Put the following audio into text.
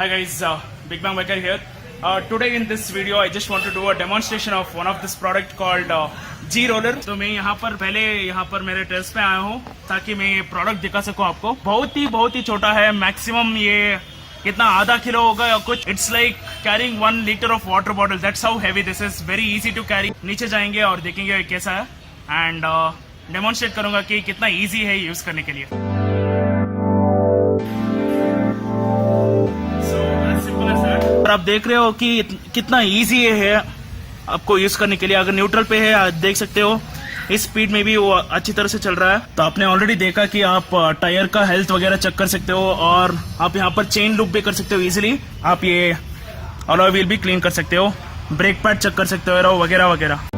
Hi guys, Big Bang Biker here. Today in this video I just want to do a demonstration of one of this product called G Roller. तो मैं यहाँ पर मेरे test पे आया हूँ ताकि मैं ये प्रोडक्ट दिखा सकूँ आपको। बहुत ही छोटा है, मैक्सिमम ये कितना आधा किलो होगा या कुछ। It's like carrying 1 litre of water bottle, that's how heavy this is, very easy to carry. नीचे जाएंगे और देखेंगे कैसा है एंड डेमोन्स्ट्रेट करूंगा कि कितना इजी है यूज करने के लिए। और आप देख रहे हो कि कितना इजी है आपको यूज करने के लिए। अगर न्यूट्रल पे है आप देख सकते हो, इस स्पीड में भी वो अच्छी तरह से चल रहा है। तो आपने ऑलरेडी देखा कि आप टायर का हेल्थ वगैरह चेक कर सकते हो और आप यहाँ पर चेन लूप भी कर सकते हो इजीली। आप ये अलॉय व्हील भी क्लीन कर सकते हो, ब्रेक पैड चेक कर सकते हो वगैरह वगैरह।